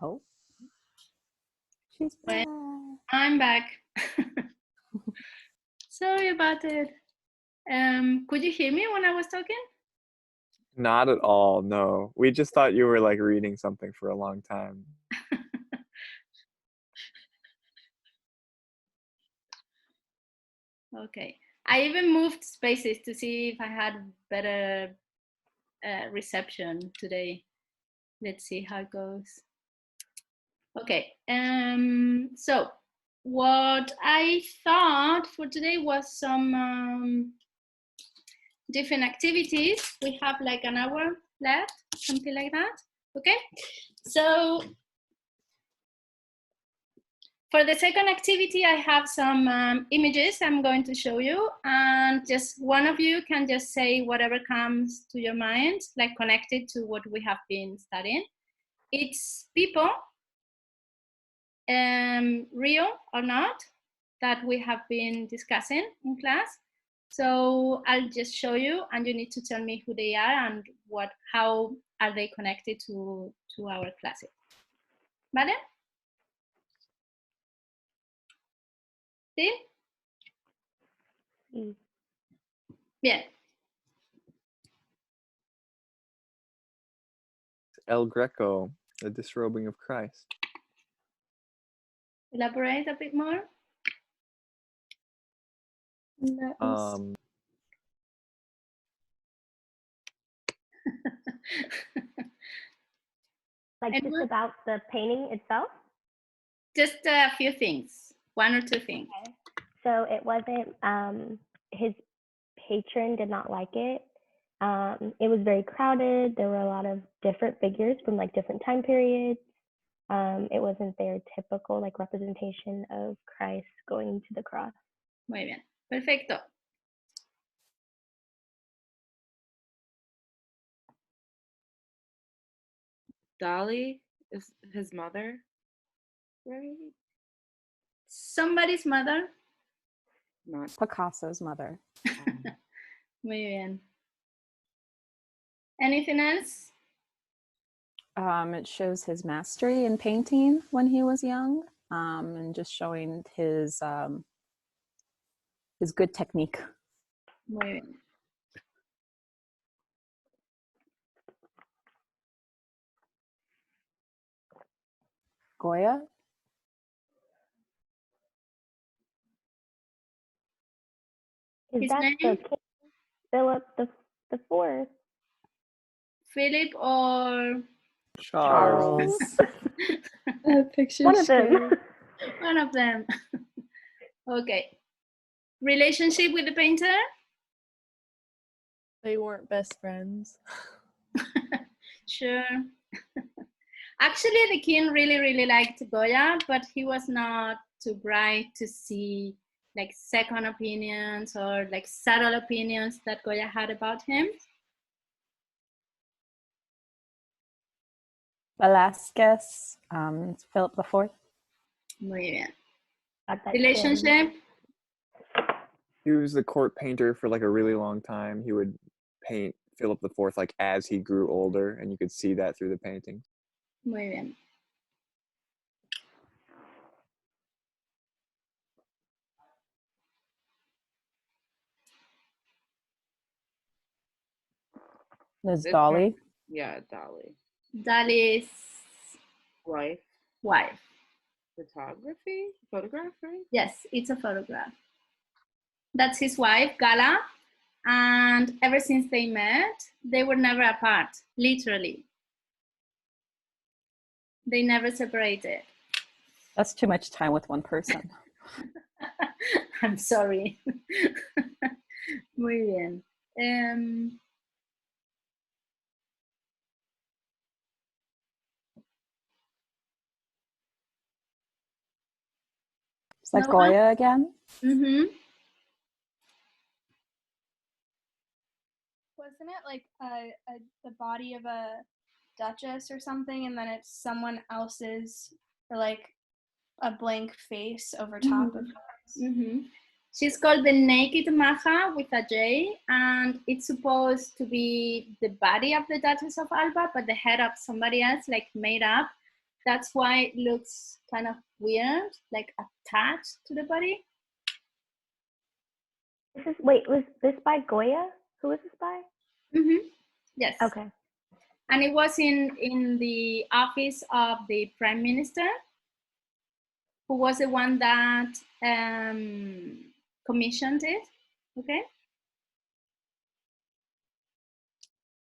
Oh, she's back. I'm back. Sorry about it. Could you hear me when I was talking? Not at all, no. We just thought you were like reading something for a long time. Okay. I even moved spaces to see if I had better reception today. Let's see how it goes. Okay. So what I thought for today was some different activities. We have like an hour left, something like that. Okay. So for the second activity, I have some images I'm going to show you, and just one of you can just say whatever comes to your mind, like connected to what we have been studying. It's people, real or not, that we have been discussing in class. So I'll just show you, and you need to tell me who they are and how are they connected to our classes. ¿Vale? ¿Sí? Bien. El Greco, the disrobing of Christ. Elaborate a bit more. Like just about the painting itself? Just a few things, one or two things. Okay. So it wasn't, his patron did not like it. It was very crowded. There were a lot of different figures from like different time periods. It wasn't their typical like representation of Christ going to the cross. Muy bien, perfecto. Dali is his mother, right? Somebody's mother. Not Picasso's mother. Muy bien. Anything else? It shows his mastery in painting when he was young, and just showing his good technique. Muy bien. Goya? Is His that name? the King Philip the Fourth? Philip or Charles. Picture One of them. one of them. Okay. Relationship with the painter? They weren't best friends. Sure. Actually, the king really liked Goya, but he was not too bright to see like second opinions or like subtle opinions that Goya had about him. Velázquez, Philip IV. Muy bien. Got that Relationship? He was the court painter for like a really long time. He would paint Philip IV like as he grew older, and you could see that through the painting. Muy bien. There's Dali. Yeah, Dali. Dali's Wife. Photograph, right? Yes, it's a photograph. That's his wife, Gala. And ever since they met, they were never apart, literally. They never separated. That's too much time with one person. I'm sorry. Muy bien. Is that Goya again? Mm-hmm. Wasn't it like the body of a duchess or something, and then it's someone else's, or like a blank face over top of hers? Mm-hmm. She's called the Naked Maja with a J, and it's supposed to be the body of the Duchess of Alba, but the head of somebody else, like made up. That's why it looks kind of weird, like attached to the body. Wait, was this by Goya? Who was this by? Yes. Okay. And it was in the office of the Prime Minister, who was the one that commissioned it. Okay.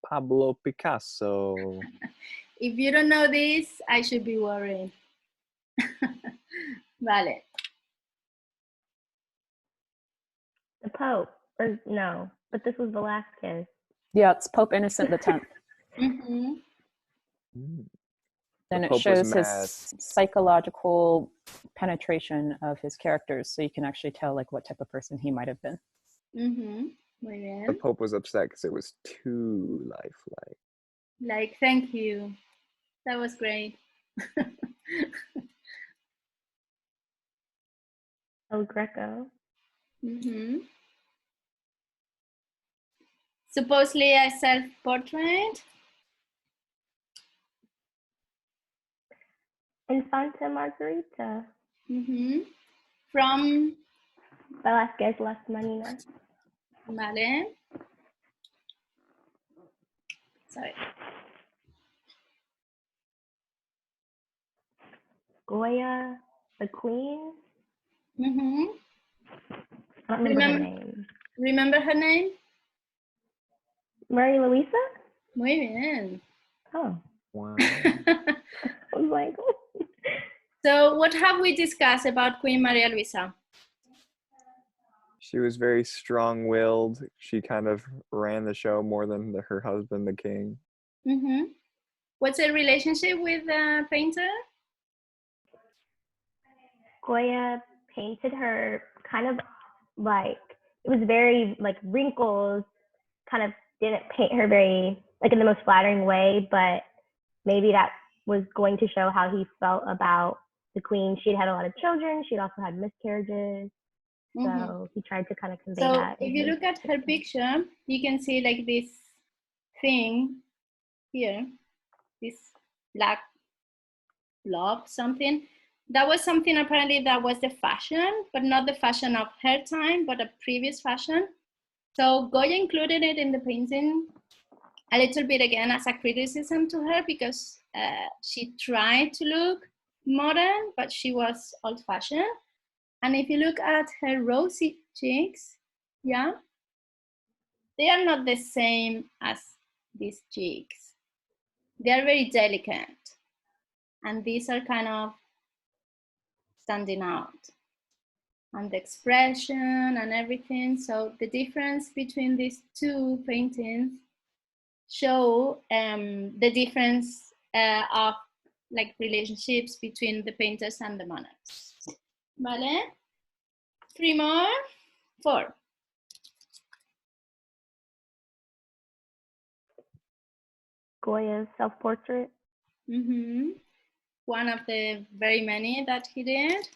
Pablo Picasso. If you don't know this, I should be worried. Vale. The Pope, or no, but this was Velasquez. Yeah, it's Pope Innocent X. Mm-hmm. Mm. And The it Pope was shows mad. his psychological penetration of his characters, so you can actually tell like what type of person he might have been. Mm-hmm. Muy The bien. Pope was upset because it was too lifelike. Like, thank you. That was great. El Greco. Mm-hmm. Supposedly a self-portrait. Infanta Margarita. Mm-hmm. From Velasquez Las Maninas. Vale. Sorry. Goya, the Queen. Mm-hmm. I don't remember her name. Remember her name? Maria Luisa? Muy bien. Oh, Wow. I was like, So what have we discussed about Queen Maria Luisa? She was very strong-willed. She kind of ran the show more than her husband, the king. Mm-hmm. What's her relationship with the painter? Goya painted her kind of like, it was very like wrinkles, kind of didn't paint her very like in the most flattering way, but maybe that was going to show how he felt about the queen. She'd had a lot of children. She'd also had miscarriages. Mm-hmm. So he tried to kind of convey So that. if you look at her picture, you can see like this thing here, this black blob, something. That was something apparently that was the fashion, but not the fashion of her time, but a previous fashion. So Goya included it in the painting a little bit again as a criticism to her because she tried to look modern, but she was old-fashioned. And if you look at her rosy cheeks, yeah, they are not the same as these cheeks. They are very delicate. And these are kind of standing out. And the expression and everything. So the difference between these two paintings show the difference of like relationships between the painters and the monarchs. Vale? 3 more, 4. Goya's self-portrait. Mm-hmm. One of the very many that he did.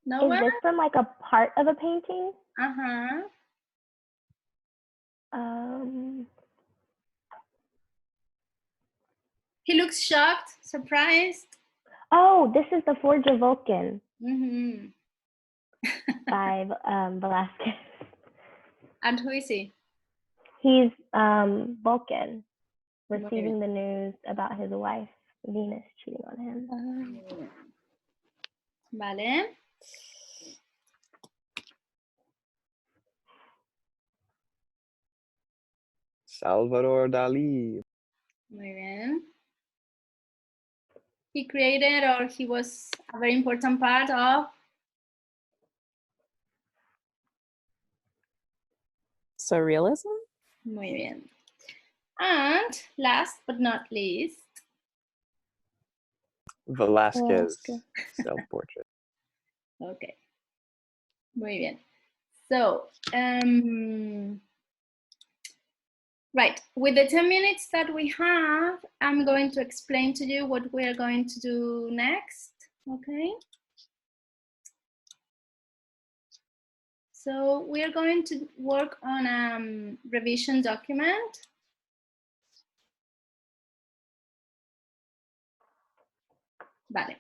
No Is one? this from like a part of a painting? Uh-huh. He looks shocked, surprised. Oh, this is the Forge of Vulcan Mm-hmm. by Velasquez. And who is he? He's Vulcan, receiving the news about his wife Venus cheating on him. Vale. Salvador Dali. Muy bien. He created, or he was a very important part of Surrealism? Muy bien. And last but not least, Velasquez self-portrait. okay. Muy bien. So, right, with the 10 minutes that we have, I'm going to explain to you what we are going to do next, okay? So we are going to work on a revision document. Vale.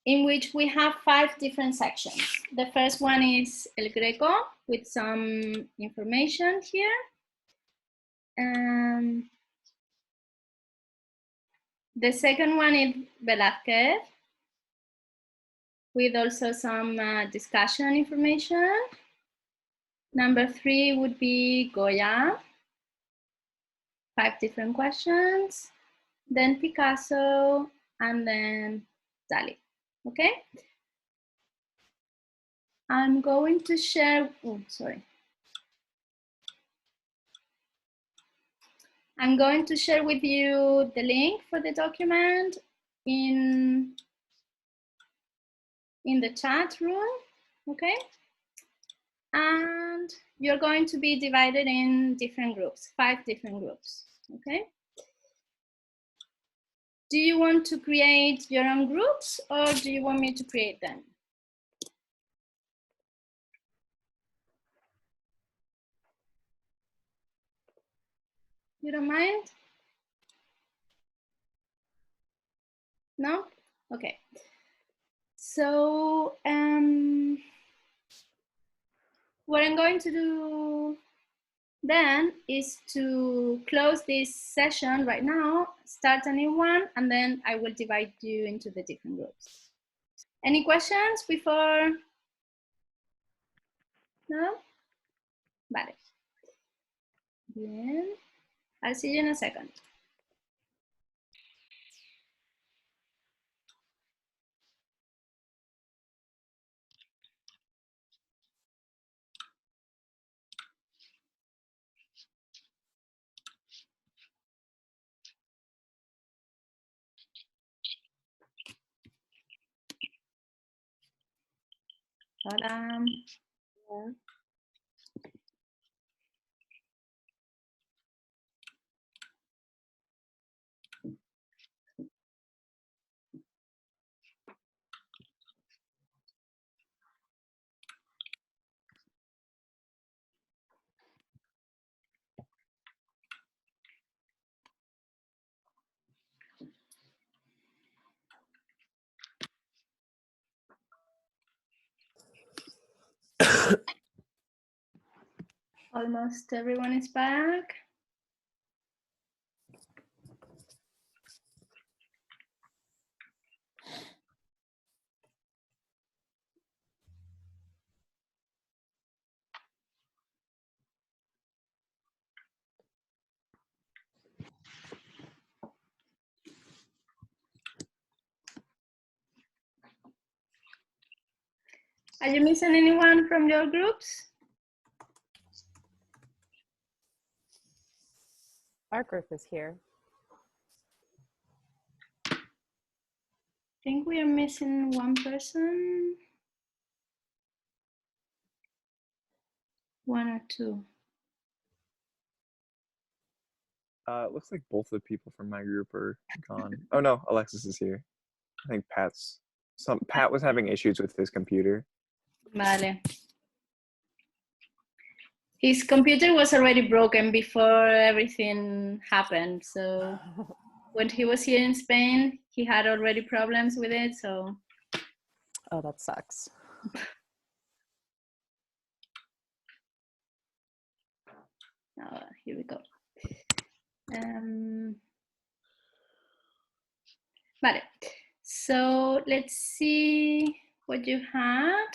In which we have 5 different sections. The first one is El Greco with some information here. The second one is Velázquez with also some discussion information. Number 3 would be Goya, 5 different questions. Then Picasso, and then Dali. Okay? I'm going to share, oh, sorry. I'm going to share with you the link for the document in the chat room, okay? And you're going to be divided in different groups, 5 different groups, okay? Do you want to create your own groups or do you want me to create them? You don't mind? No? Okay. So what I'm going to do then is to close this session right now, start a new one, and then I will divide you into the different groups. Any questions before? No? Vale. Bien. I'll see you in a second. Hola. Almost everyone is back. Are you missing anyone from your groups? Our group is here. I think we are missing one person. 1 or 2. It looks like both the people from my group are gone. Oh no, Alexis is here. I think Pat was having issues with his computer. Vale. His computer was already broken before everything happened. So when he was here in Spain, he had already problems with it. So. Oh, that sucks. Here we go. Vale. So let's see what you had.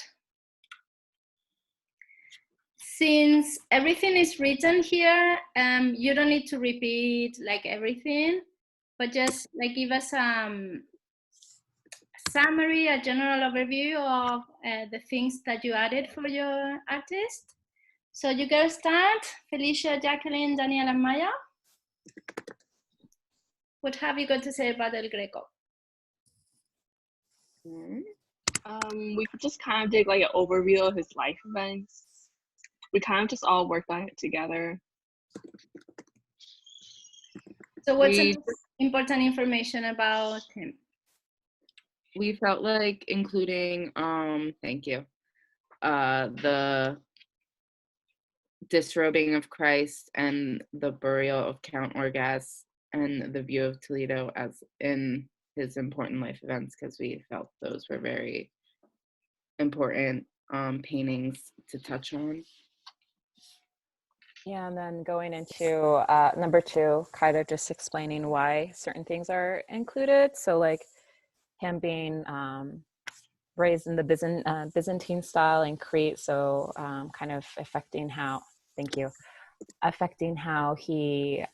Since everything is written here, you don't need to repeat like everything, but just like give us a summary, a general overview of the things that you added for your artist. So you guys start, Felicia, Jacqueline, Daniel, and Maya. What have you got to say about El Greco? We just kind of did like an overview of his life events. We kind of just all worked on it together. So what's important information about him? We felt like including, thank you. the disrobing of Christ and the burial of Count Orgaz and the view of Toledo as in his important life events, because we felt those were very important paintings to touch on. Yeah, and then going into number 2, kind of just explaining why certain things are included. So like him being raised in the Byzantine style in Crete, so kind of affecting how, affecting how he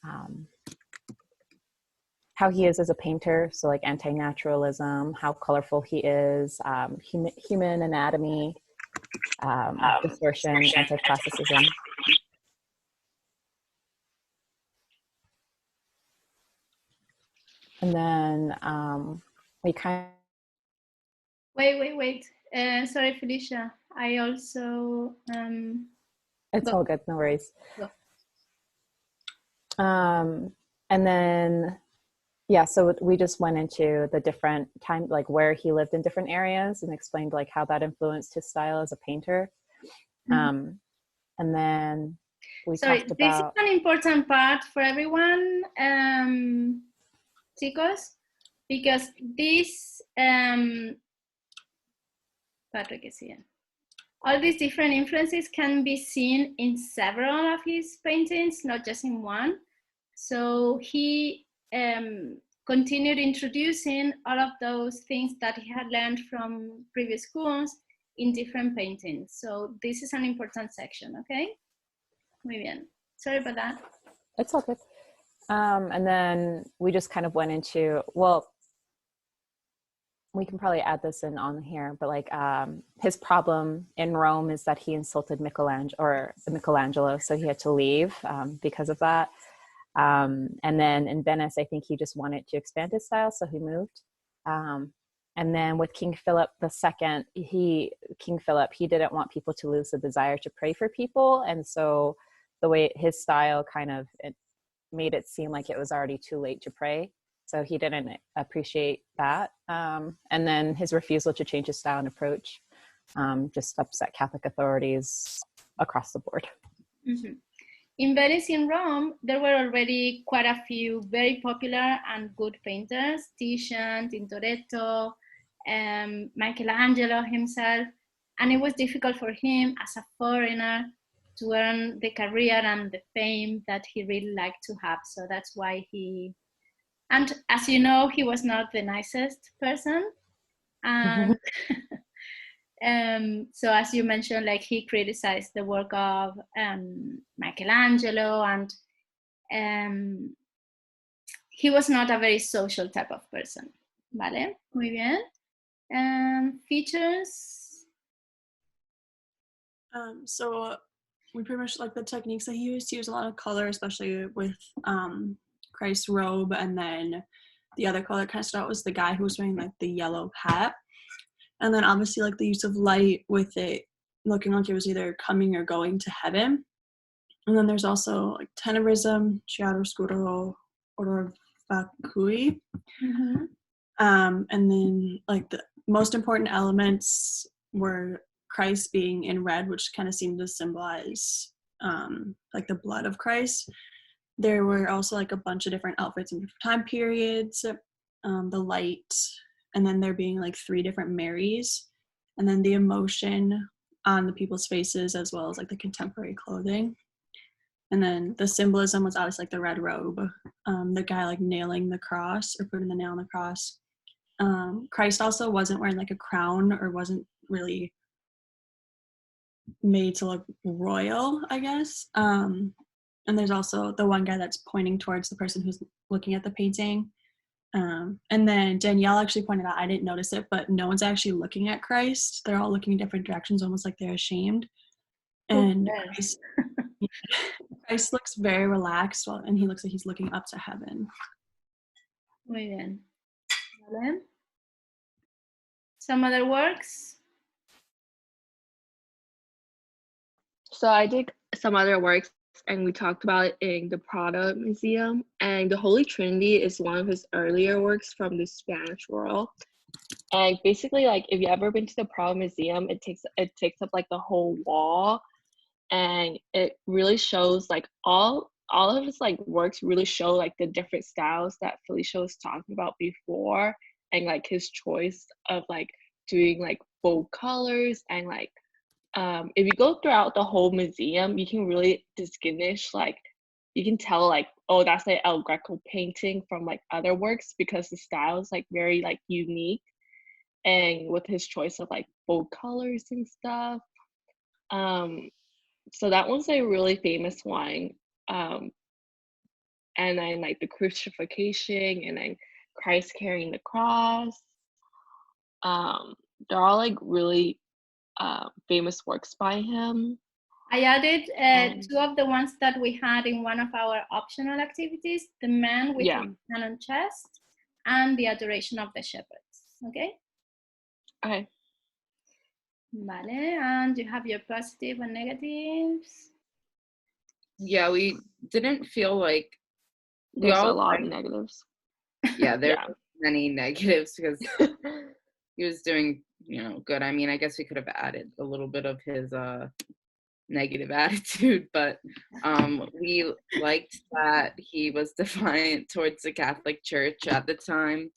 is as a painter. So like anti-naturalism, how colorful he is, human anatomy, distortion, anti-classicism. And then we kind of... Wait. Sorry, Felicia. I also... It's all good, no worries. Go. And then, yeah, so we just went into the different time, like where he lived in different areas, and explained like how that influenced his style as a painter. And then we talked about... This is an important part for everyone, chicos, because this, Patrick is here. All these different influences can be seen in several of his paintings, not just in one. So he continued introducing all of those things that he had learned from previous schools in different paintings. So this is an important section, okay? Muy bien. Sorry about that. It's all good. And then we just kind of went into, well, we can probably add this in on here, but like his problem in Rome is that he insulted Michelangelo, so he had to leave because of that. And then in Venice, I think he just wanted to expand his style, so he moved. And then with King Philip II, he didn't want people to lose the desire to pray for people, and so the way his style kind of made it seem like it was already too late to pray. So he didn't appreciate that. And then his refusal to change his style and approach just upset Catholic authorities across the board. Mm-hmm. In Venice, in Rome, there were already quite a few very popular and good painters: Titian, Tintoretto, Michelangelo himself. And it was difficult for him as a foreigner to earn the career and the fame that he really liked to have. So that's why he... And as you know, he was not the nicest person. And so as you mentioned, like he criticized the work of Michelangelo, and he was not a very social type of person. Vale, muy bien. Features. So we pretty much like the techniques that he used. He used a lot of color, especially with Christ's robe, and then the other color that kind of stood out was the guy who was wearing like the yellow hat. And then obviously like the use of light with it looking like it was either coming or going to heaven. And then there's also like tenebrism, chiaroscuro, order vacui. Mm-hmm. And then like the most important elements were Christ being in red, which kind of seemed to symbolize like the blood of Christ. There were also like a bunch of different outfits in different time periods, the light, and then there being like 3 different Marys, and then the emotion on the people's faces, as well as like the contemporary clothing. And then the symbolism was obviously like the red robe, the guy like nailing the cross or putting the nail on the cross. Christ also wasn't wearing like a crown, or wasn't really made to look royal, I guess. And there's also the one guy that's pointing towards the person who's looking at the painting. And then Danielle actually pointed out, I didn't notice it, but no one's actually looking at Christ. They're all looking in different directions, almost like they're ashamed. And Christ looks very relaxed, and he looks like he's looking up to heaven. Muy bien. Vale. Some other works? So I did some other works, and we talked about it in the Prado Museum. And the Holy Trinity is one of his earlier works from the Spanish world. And basically, like, if you ever been to the Prado Museum, it takes up like the whole wall, and it really shows like all of his like works really show like the different styles that Felicia was talking about before, and like his choice of like doing like bold colors and like if you go throughout the whole museum, you can really distinguish like you can tell like, oh, that's like El Greco painting from like other works because the style is like very like unique, and with his choice of like bold colors and stuff. Um, so that one's a really famous one. Um, and then like the crucifixion and then Christ carrying the cross. They're all like really famous works by him. I added And two of the ones that we had in one of our optional activities, the man with yeah, his hand on chest and the adoration of the shepherds. Okay? okay. Vale, and you have your positive and negatives. Yeah, we didn't feel like we There's a all lot of negatives. yeah, there Yeah. were many negatives because he was doing, good. I mean, I guess we could have added a little bit of his negative attitude, but we liked that he was defiant towards the Catholic Church at the time,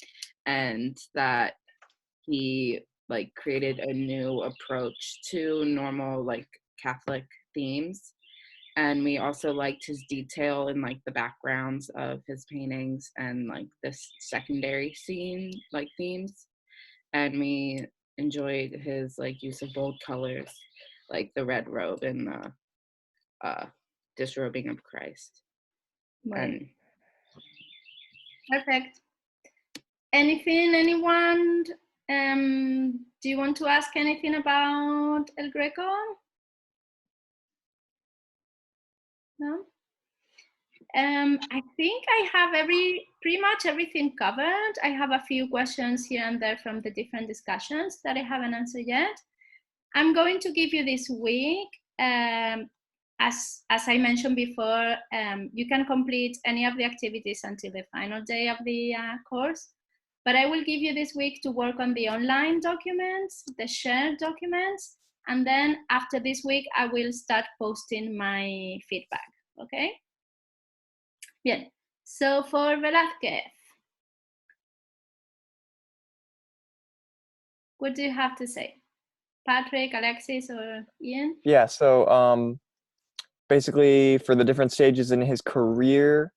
and that he like created a new approach to normal like Catholic themes. And we also liked his detail in like the backgrounds of his paintings and like this secondary scene like themes. And we enjoyed his like use of bold colors, like the red robe and the disrobing of Christ. Right. And Perfect. Anything, anyone? Do you want to ask anything about El Greco? No? I think I have pretty much everything covered. I have a few questions here and there from the different discussions that I haven't answered yet. I'm going to give you this week, as I mentioned before, you can complete any of the activities until the final day of the course, but I will give you this week to work on the online documents, the shared documents, and then after this week, I will start posting my feedback, okay? Bien, so for Velázquez, what do you have to say? Patrick, Alexis, or Ian? Yeah, so basically for the different stages in his career,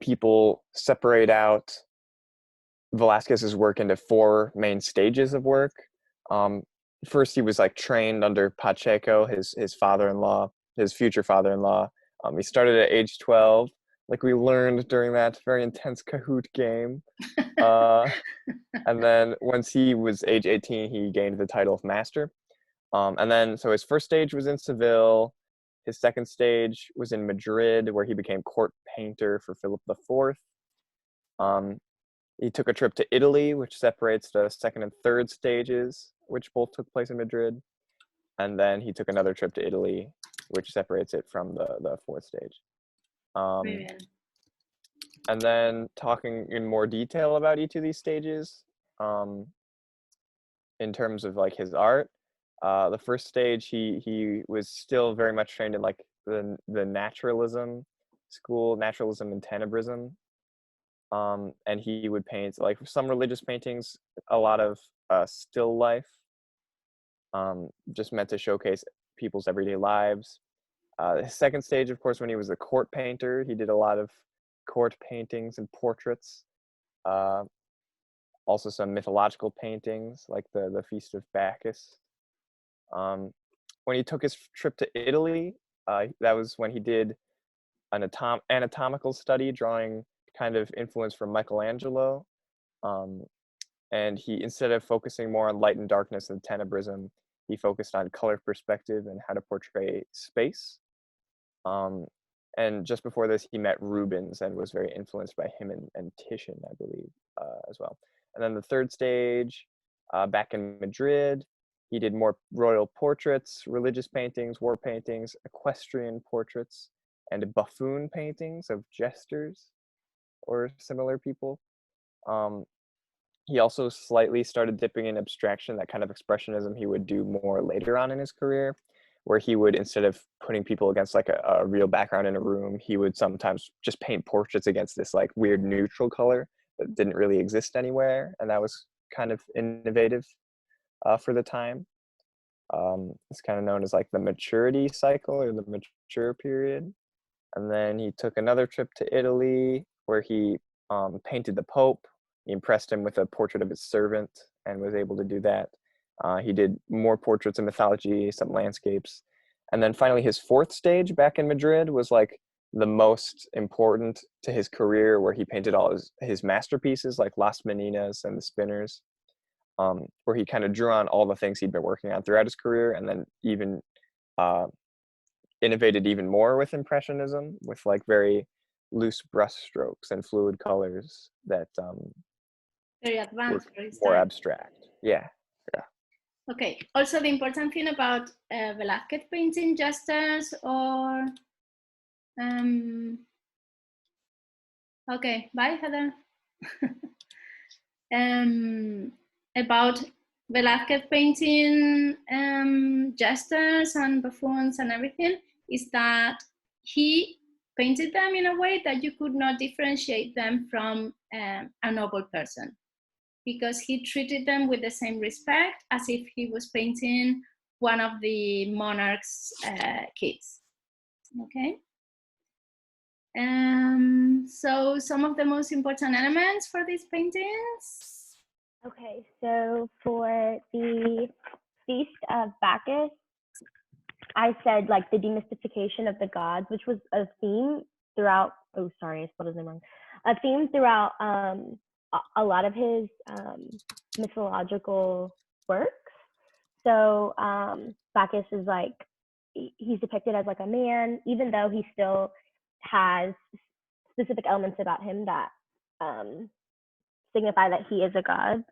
people separate out Velázquez's work into 4 main stages of work. First, he was like trained under Pacheco, his father-in-law, his future father-in-law. He started at age 12, like we learned during that very intense Kahoot game. And then once he was age 18, he gained the title of master. And then, so his first stage was in Seville. His second stage was in Madrid, where he became court painter for Philip IV. He took a trip to Italy, which separates the second and third stages, which both took place in Madrid. And then he took another trip to Italy, which separates it from the fourth stage. And then talking in more detail about each of these stages, in terms of like his art, the first stage he was still very much trained in like the naturalism school, naturalism and tenebrism. And he would paint like some religious paintings, a lot of still life, just meant to showcase people's everyday lives. The second stage, of course, when he was a court painter, he did a lot of court paintings and portraits. Also some mythological paintings like the Feast of Bacchus. When he took his trip to Italy, that was when he did an anatomical study, drawing kind of influence from Michelangelo. And he, instead of focusing more on light and darkness and tenebrism, he focused on color perspective and how to portray space. And just before this, he met Rubens and was very influenced by him and Titian, I believe, as well. And then the third stage, back in Madrid, he did more royal portraits, religious paintings, war paintings, equestrian portraits, and buffoon paintings of jesters or similar people. he also slightly started dipping in abstraction, that kind of expressionism he would do more later on in his career, where he would, instead of putting people against like a real background in a room, he would sometimes just paint portraits against this like weird neutral color that didn't really exist anywhere. And that was kind of innovative for the time. It's kind of known as like the maturity cycle or the mature period. And then he took another trip to Italy where he painted the Pope. He impressed him with a portrait of his servant and was able to do that. He did more portraits of mythology, some landscapes. And then finally, his fourth stage back in Madrid was like the most important to his career, where he painted all his masterpieces like Las Meninas and the Spinners, where he kind of drew on all the things he'd been working on throughout his career, and then even innovated even more with Impressionism, with like very loose brush strokes and fluid colors that Very were advanced for his more time. abstract. Yeah. Okay. Also, the important thing about Velázquez painting jesters or okay, bye Heather. About Velázquez painting jesters and buffoons and everything is that he painted them in a way that you could not differentiate them from a noble person, because he treated them with the same respect as if he was painting one of the monarch's kids. Okay. So some of the most important elements for these paintings. Okay, so for the Feast of Bacchus, I said like the demystification of the gods, which was a theme throughout. Oh, sorry, I spelled his name wrong. A theme throughout a lot of his mythological works. So Bacchus is like, he's depicted as like a man, even though he still has specific elements about him that signify that he is a god.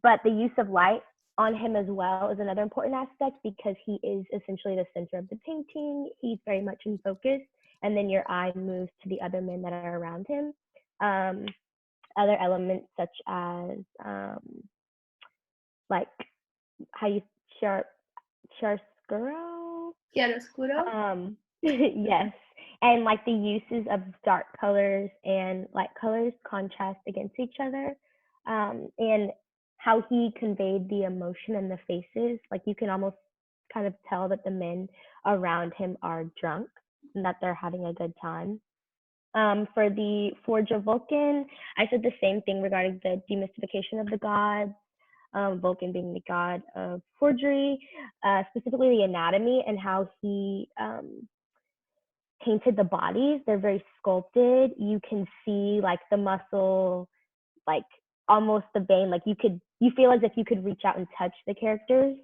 But the use of light on him as well is another important aspect, because he is essentially the center of the painting. He's very much in focus, and then your eye moves to the other men that are around him. Other elements such as like how you chiaroscuro. Chiaroscuro. Yes, and like the uses of dark colors and light colors contrast against each other, and how he conveyed the emotion in the faces. Like you can almost kind of tell that the men around him are drunk and that they're having a good time. For the Forge of Vulcan, I said the same thing regarding the demystification of the gods. Vulcan being the god of forgery, specifically the anatomy and how he painted the bodies. They're very sculpted. You can see like the muscle, like almost the vein, like you feel as if you could reach out and touch the characters,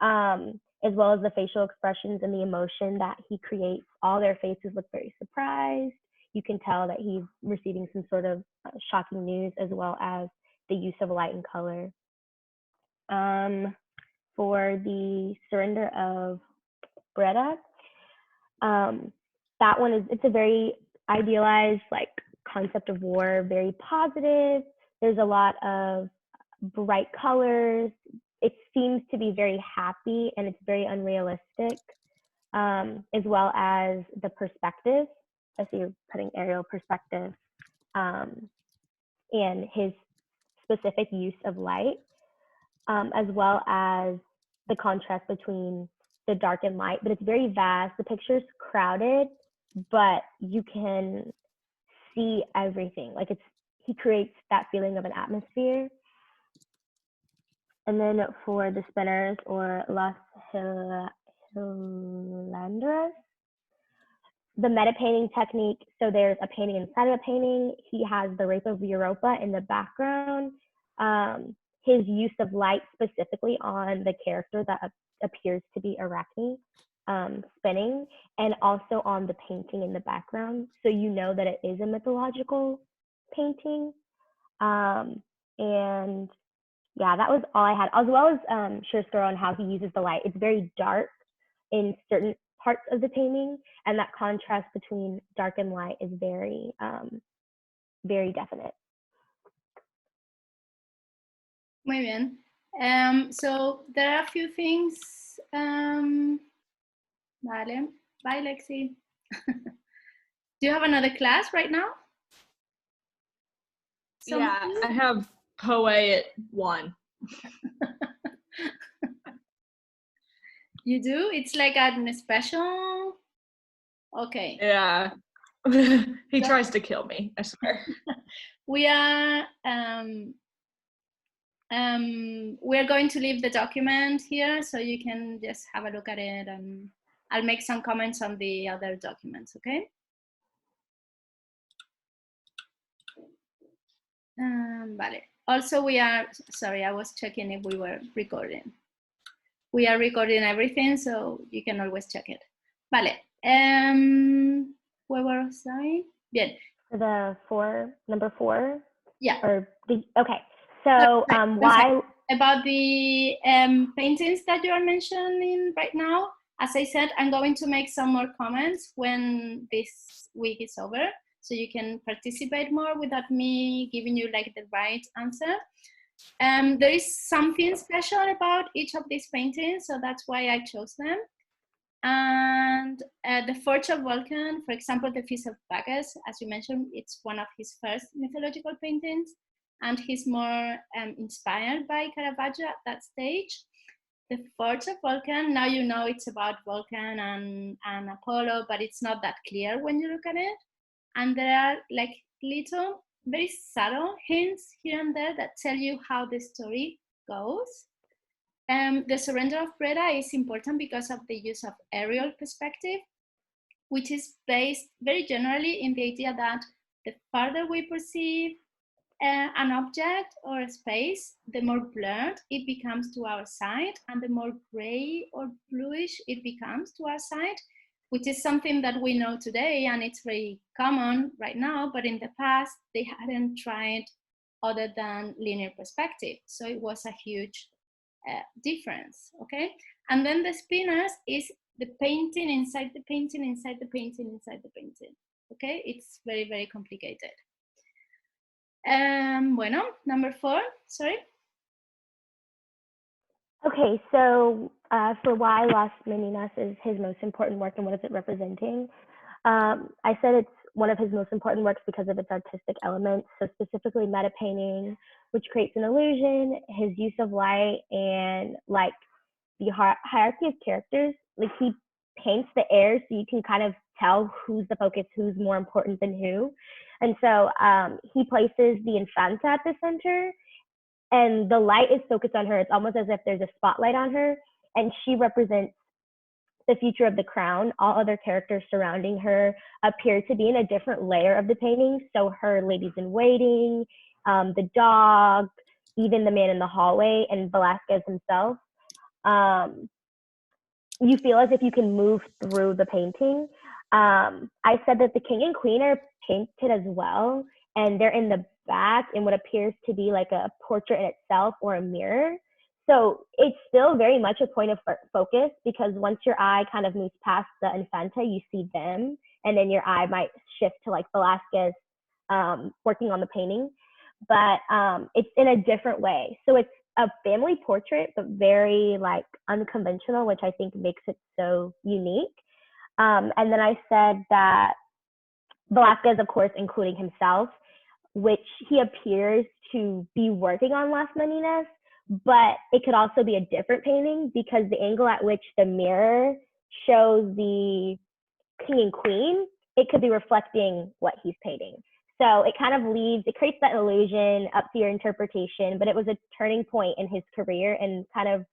as well as the facial expressions and the emotion that he creates. All their faces look very surprised. You can tell that he's receiving some sort of shocking news, as well as the use of light and color. For the Surrender of Breda, that one it's a very idealized like concept of war, very positive. There's a lot of bright colors. It seems to be very happy, and it's very unrealistic, as well as the perspective. I see you're putting aerial perspective, and his specific use of light, as well as the contrast between the dark and light. But it's very vast. The picture's crowded, but you can see everything. Like he creates that feeling of an atmosphere. And then for the Spinners, or Las Hilandras, the meta painting technique. So there's a painting inside of a painting. He has the Rape of Europa in the background. His use of light specifically on the character that appears to be Arachne spinning, and also on the painting in the background. So you know that it is a mythological painting. And yeah, that was all I had, as well as chiaroscuro on how he uses the light. It's very dark in certain parts of the painting, and that contrast between dark and light is very, very definite. Muy bien. So there are a few things. Vale. Bye, Lexi. Do you have another class right now? Yeah, I have Poe at 1. You do? It's like a special. Okay. Yeah. He tries to kill me, I swear. We are going to leave the document here so you can just have a look at it, and I'll make some comments on the other documents, okay? Vale. Also, we are, sorry, I was checking if we were recording. We are recording everything, so you can always check it. Vale. Where was I? Bien. Number 4? Yeah. Okay. So why? About the paintings that you are mentioning right now, as I said, I'm going to make some more comments when this week is over, so you can participate more without me giving you like the right answer. There is something special about each of these paintings, so that's why I chose them. And the Forge of Vulcan, for example, the Feast of Bacchus, as you mentioned, it's one of his first mythological paintings, and he's more inspired by Caravaggio at that stage. The Forge of Vulcan, now you know it's about Vulcan and Apollo, but it's not that clear when you look at it. And there are like little, very subtle hints here and there that tell you how the story goes. The surrender of Breda is important because of the use of aerial perspective, which is based very generally in the idea that the farther we perceive an object or a space, the more blurred it becomes to our sight, and the more gray or bluish it becomes to our sight, which is something that we know today, and it's very common right now, but in the past, they hadn't tried other than linear perspective. So it was a huge difference, okay? And then the spinners is the painting inside the painting, inside the painting, inside the painting, okay? It's very, very complicated. Bueno, number 4, sorry. Okay, so for why Las Meninas is his most important work and what is it representing? I said it's one of his most important works because of its artistic elements, so specifically meta painting, which creates an illusion, his use of light, and like the hierarchy of characters. Like he paints the air so you can kind of tell who's the focus, who's more important than who. And so he places the Infanta at the center, and the light is focused on her. It's almost as if there's a spotlight on her, and she represents the future of the crown. All other characters surrounding her appear to be in a different layer of the painting. So her ladies in waiting, the dog, even the man in the hallway, and Velasquez himself. You feel as if you can move through the painting. I said that the king and queen are painted as well, and they're in the back in what appears to be like a portrait in itself or a mirror. So it's still very much a point of focus, because once your eye kind of moves past the Infanta, you see them, and then your eye might shift to like Velasquez working on the painting. But it's in a different way. So it's a family portrait, but very like unconventional, which I think makes it so unique. And then I said that Velasquez, of course, including himself, which he appears to be working on Las Meninas, but it could also be a different painting because the angle at which the mirror shows the king and queen, it could be reflecting what he's painting. So it kind of it creates that illusion up to your interpretation, but it was a turning point in his career and kind of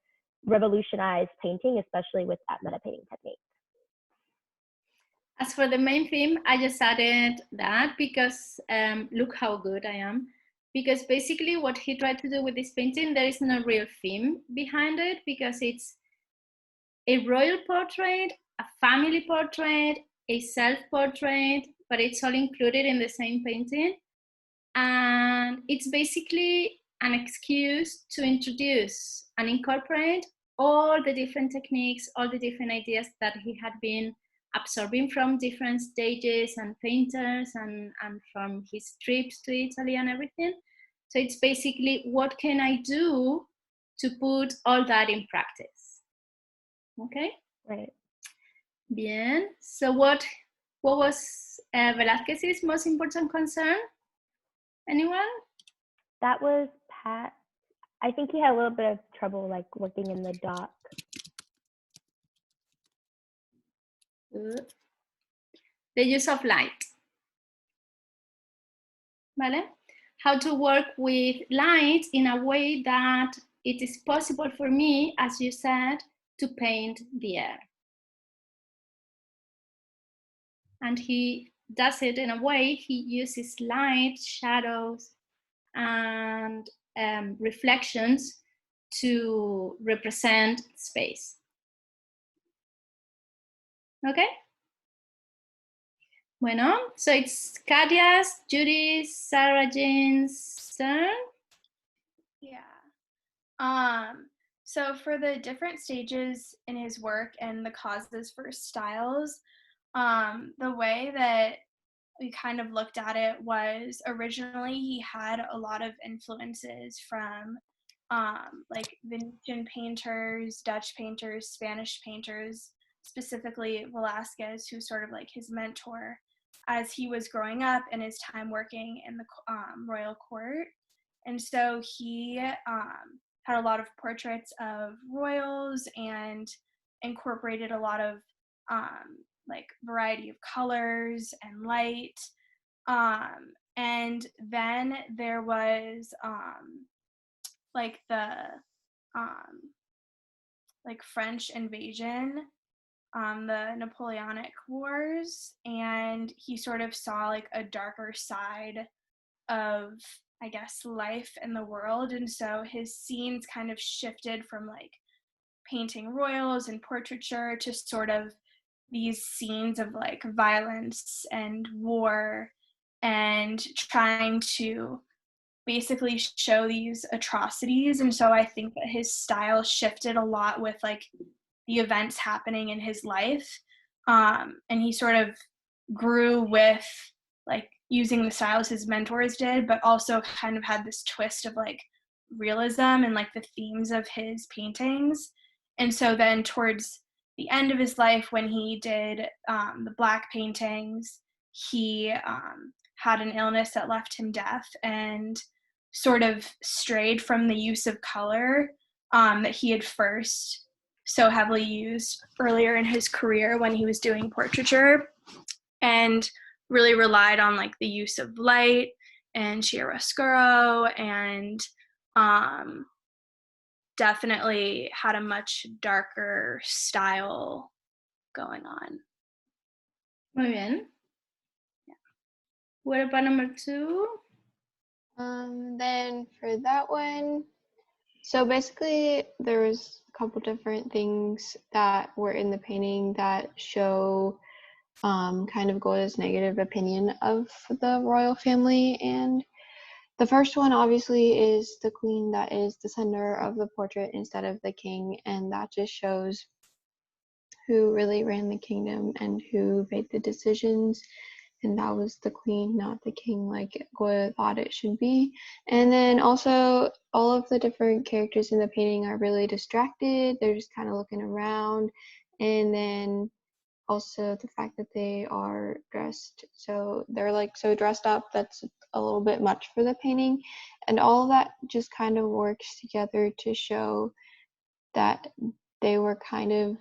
revolutionized painting, especially with that meta painting technique. As for the main theme, I just added that because look how good I am. Because basically what he tried to do with this painting, there is no real theme behind it, because it's a royal portrait, a family portrait, a self-portrait, but it's all included in the same painting. And it's basically an excuse to introduce and incorporate all the different techniques, all the different ideas that he had been absorbing from different stages and painters and from his trips to Italy and everything. So it's basically, what can I do to put all that in practice? Okay. Right. Bien. So what was Velázquez's most important concern? Anyone? That was Pat. I think he had a little bit of trouble like working in the dock. Good. The use of light. Vale? How to work with light in a way that it is possible for me, as you said, to paint the air. And he does it in a way, he uses light, shadows, and reflections to represent space. Okay? Bueno, so it's Katia's, Judy's, Sarah Jean's turn. Yeah. So for the different stages in his work and the causes for styles, the way that we kind of looked at it was originally he had a lot of influences from like Venetian painters, Dutch painters, Spanish painters, specifically Velázquez, who's sort of like his mentor as he was growing up in his time working in the royal court. And so he had a lot of portraits of royals and incorporated a lot of like variety of colors and light. And then there was like the like French invasion, the Napoleonic Wars, and he sort of saw like a darker side of, I guess, life in the world. And so his scenes kind of shifted from like painting royals and portraiture to sort of these scenes of like violence and war and trying to basically show these atrocities. And so I think that his style shifted a lot with like the events happening in his life. And he sort of grew with like using the styles his mentors did, but also kind of had this twist of like realism and like the themes of his paintings. And so then towards the end of his life, when he did the black paintings, he had an illness that left him deaf and sort of strayed from the use of color that he had first so heavily used earlier in his career when he was doing portraiture, and really relied on like the use of light and chiaroscuro, and definitely had a much darker style going on. Muy bien. What about number 2? Then for that one, so basically there was a couple different things that were in the painting that show kind of Goya's negative opinion of the royal family. And the first one obviously is the queen that is the center of the portrait instead of the king, and that just shows who really ran the kingdom and who made the decisions, and that was the queen, not the king like Goya thought it should be. And then also all of the different characters in the painting are really distracted, they're just kind of looking around. And then also the fact that they are dressed, so they're like so dressed up, that's a little bit much for the painting. And all of that just kind of works together to show that they were kind of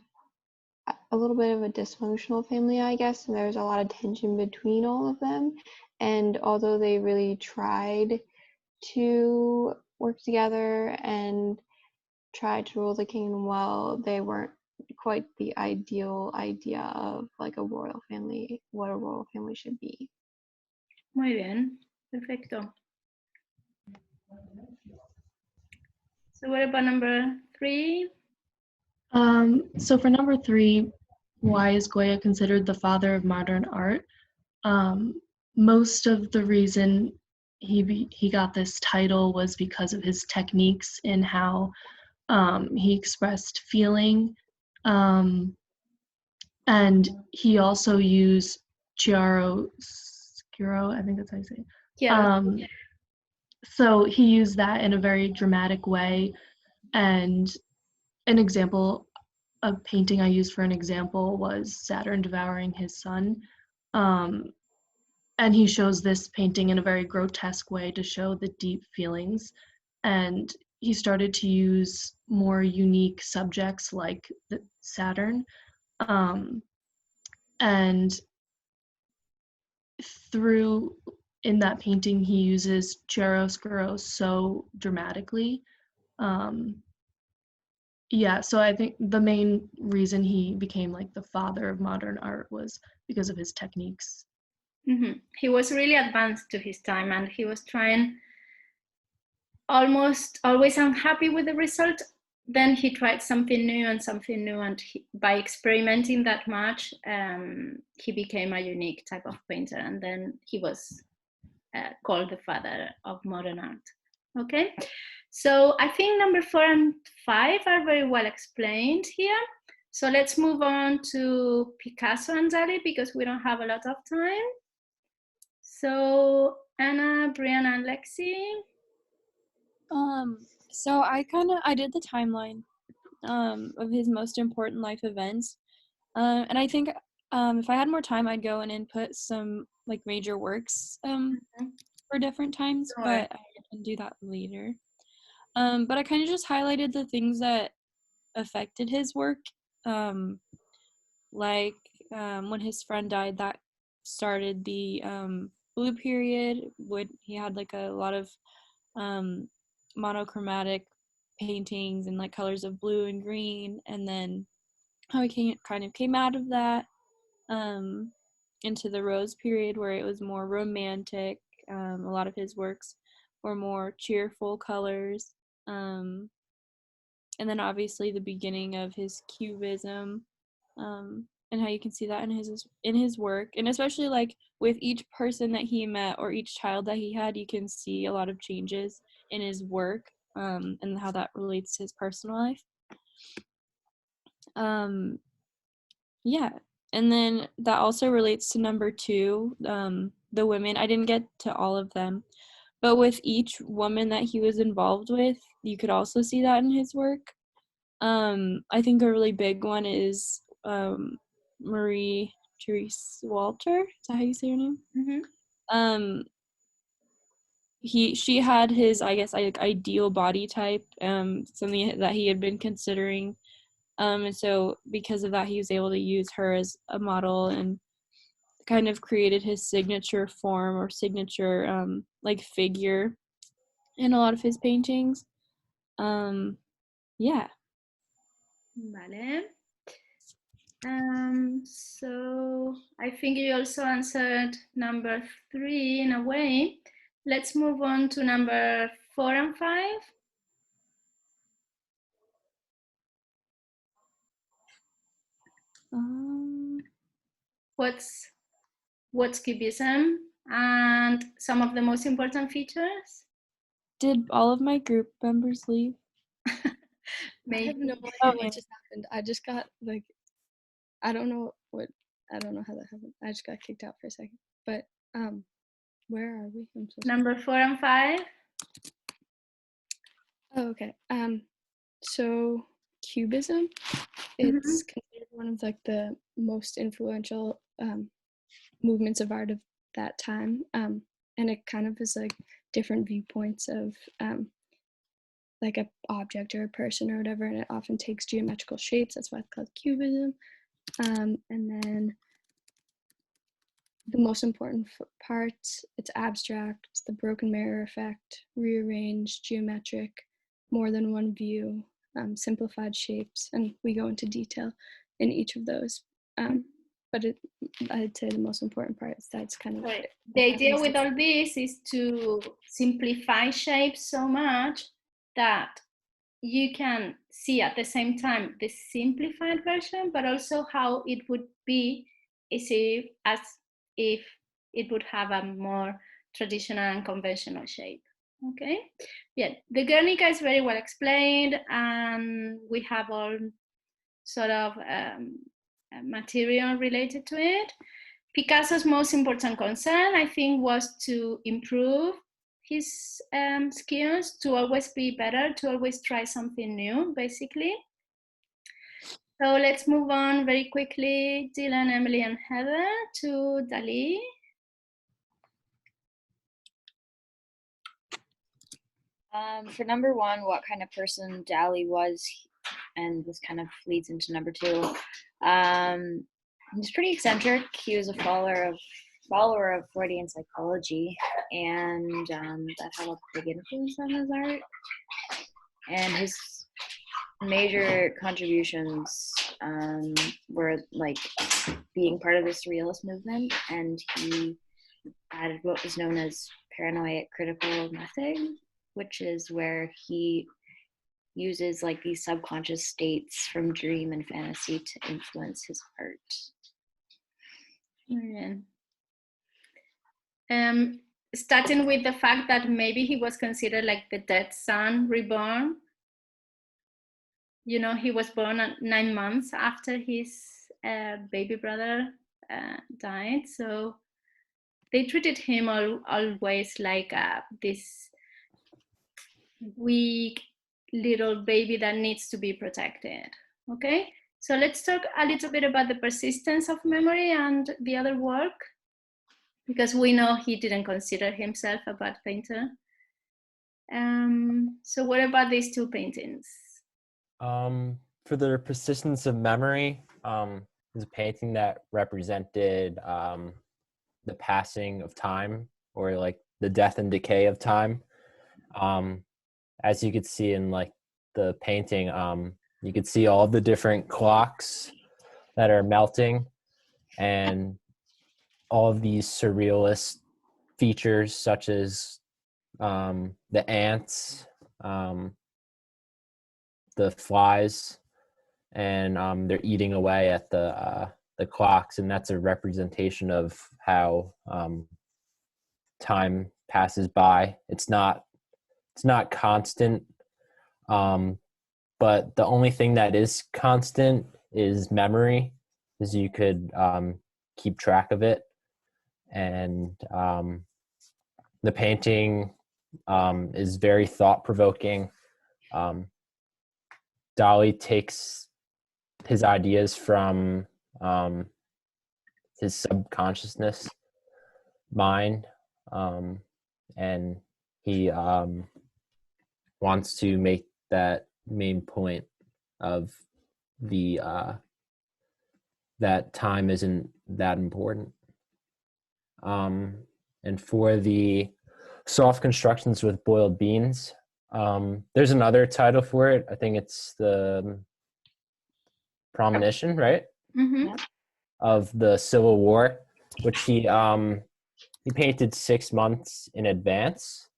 a little bit of a dysfunctional family, I guess, and there's a lot of tension between all of them. And although they really tried to work together and tried to rule the kingdom well, they weren't quite the ideal idea of like a royal family, what a royal family should be. Muy bien, perfecto. So what about number 3? So for number 3, why is Goya considered the father of modern art? Most of the reason he got this title was because of his techniques in how he expressed feeling. And he also used chiaroscuro, I think that's how you say it. So he used that in a very dramatic way. And an example, a painting I used for an example was Saturn devouring his son. And he shows this painting in a very grotesque way to show the deep feelings. And he started to use more unique subjects like the Saturn. And through in that painting, he uses chiaroscuro so dramatically. Yeah, so I think the main reason he became like the father of modern art was because of his techniques. He was really advanced to his time, and he was trying, almost always unhappy with the result. Then he tried something new, and by experimenting that much, he became a unique type of painter, and then he was called the father of modern art. Okay, so I think number 4 and 5 are very well explained here. So let's move on to Picasso and Dali, because we don't have a lot of time. So Anna, Brianna, and Lexi. So I did the timeline of his most important life events. And I think if I had more time, I'd go and input some like major works for different times, Sure. but I can do that later. But I kind of just highlighted the things that affected his work. Like when his friend died, that started the blue period. He had like a lot of monochromatic paintings and like colors of blue and green, and then how he came out of that into the rose period, where it was more romantic. A lot of his works were more cheerful colors, and then obviously the beginning of his cubism, and how you can see that in his work, and especially like with each person that he met or each child that he had, you can see a lot of changes in his work, and how that relates to his personal life. Yeah, and then that also relates to number 2, the women. I didn't get to all of them, but with each woman that he was involved with, you could also see that in his work. I think a really big one is Marie Therese Walter. Is that how you say her name? She had his, I guess, ideal body type, something that he had been considering, and so because of that, he was able to use her as a model and kind of created his signature form or signature like figure in a lot of his paintings. Yeah. Vale. So I think you also answered number 3 in a way. Let's move on to number 4 and 5. What's Cubism and some of the most important features? Did all of my group members leave? I have no idea Okay. what just happened. I just got like, I don't know how that happened. I just got kicked out for a second. But where are we? I'm so sorry. Number 4 and 5. Oh, okay. So Cubism, it's considered one of like the most influential movements of art of that time. And it kind of is like different viewpoints of like a object or a person or whatever, and it often takes geometrical shapes. That's why it's called Cubism. And then the most important parts, it's abstract, the broken mirror effect, rearranged, geometric, more than one view, simplified shapes, and we go into detail in each of those. But I'd say the most important part is that it's kind of... Right. The idea with all this is to simplify shapes so much that you can see at the same time the simplified version, but also how it would be as if it would have a more traditional and conventional shape. Okay, yeah, the Guernica is very well explained, and we have all sort of material related to it. Picasso's most important concern, I think, was to improve his skills to always be better, to always try something new, basically. So let's move on very quickly, Dylan, Emily, and Heather, to Dali. For number one, what kind of person Dali was, and this kind of leads into number two. He's pretty eccentric. He was a follower of Freudian psychology, and that had a big influence on his art. And his major contributions were like being part of the Surrealist movement, and he added what was known as paranoid critical method, which is where he uses like these subconscious states from dream and fantasy to influence his art. Starting with the fact that maybe he was considered like the dead son reborn. You know, he was born 9 months after his baby brother died. So they treated him always like this weak little baby that needs to be protected. Okay, so let's talk a little bit about the persistence of memory and the other work, because we know he didn't consider himself a bad painter. So what about these two paintings? For the persistence of memory, is a painting that represented the passing of time, or like the death and decay of time. As you could see in like the painting, you could see all the different clocks that are melting, and all of these surrealist features such as the ants, the flies, and they're eating away at the clocks, and that's a representation of how time passes by. It's not constant, but the only thing that is constant is memory, is you could keep track of it. And the painting is very thought-provoking. Dali takes his ideas from his subconsciousness mind, and he wants to make that main point of the that time isn't that important. And for the soft constructions with boiled beans, there's another title for it. I think it's the Premonition, right? Mm-hmm. Of the Civil War, which he painted 6 months in advance.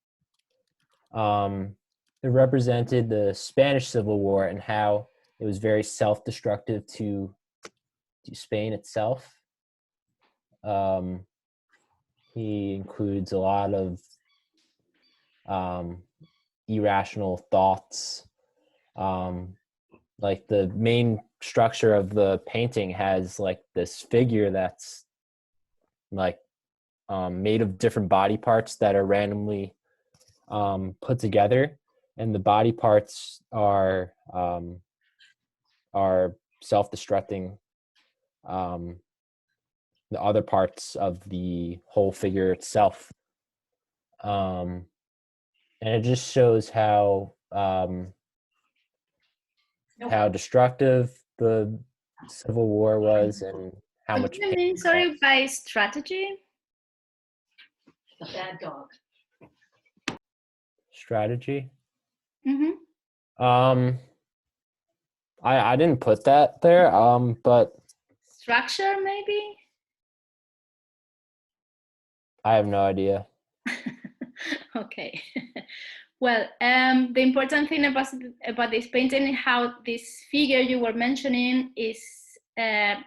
It represented the Spanish Civil War and how it was very self-destructive to Spain itself. He includes a lot of irrational thoughts. Like the main structure of the painting has like this figure that's like made of different body parts that are randomly put together, and the body parts are self-destructing the other parts of the whole figure itself. And it just shows how destructive the Civil War was, and how What much do you pain mean, it sorry, caused. by strategy? Bad dog. Strategy. Mm-hmm. I didn't put that there, but Structure, maybe? I have no idea. Okay. Well, the important thing about this painting is how this figure you were mentioning is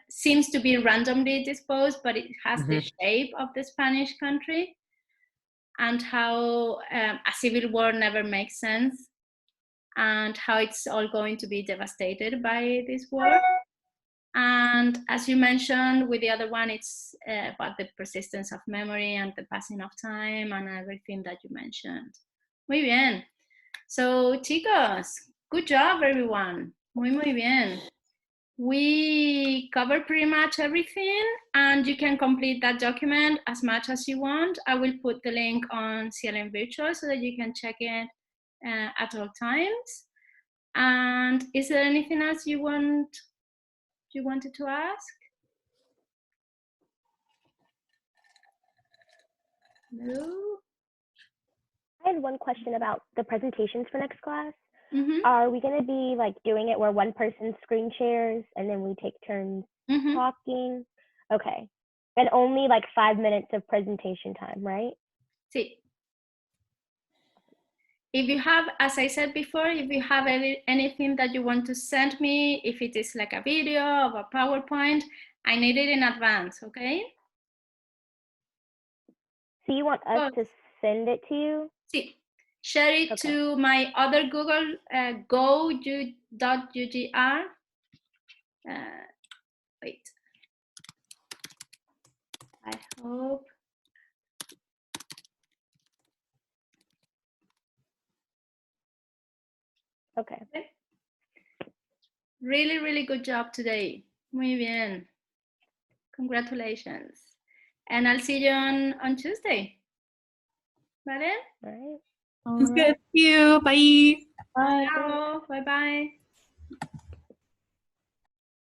seems to be randomly disposed, but it has the shape of the Spanish country, and how a civil war never makes sense, and how it's all going to be devastated by this war. And as you mentioned with the other one, it's about the persistence of memory and the passing of time and everything that you mentioned. Muy bien. So, chicos, good job, everyone. Muy bien. We covered pretty much everything, and you can complete that document as much as you want. I will put the link on CLM Virtual so that you can check it at all times. And is there anything else you wanted to ask? No? I had one question about the presentations for next class. Mm-hmm. Are we going to be like doing it where one person screen shares and then we take turns talking? Okay. And only like 5 minutes of presentation time, right? See. If you have, as I said before, if you have anything that you want to send me, if it is like a video or a PowerPoint, I need it in advance, okay? So you want us to send it to you? See, share it to my other Google go.ugr. Wait. I hope. Okay. Really, really good job today. Muy bien. Congratulations. And I'll see you on Tuesday. ¿Vale? All right. Sounds good. Thank you. Bye. Bye. Bye-bye.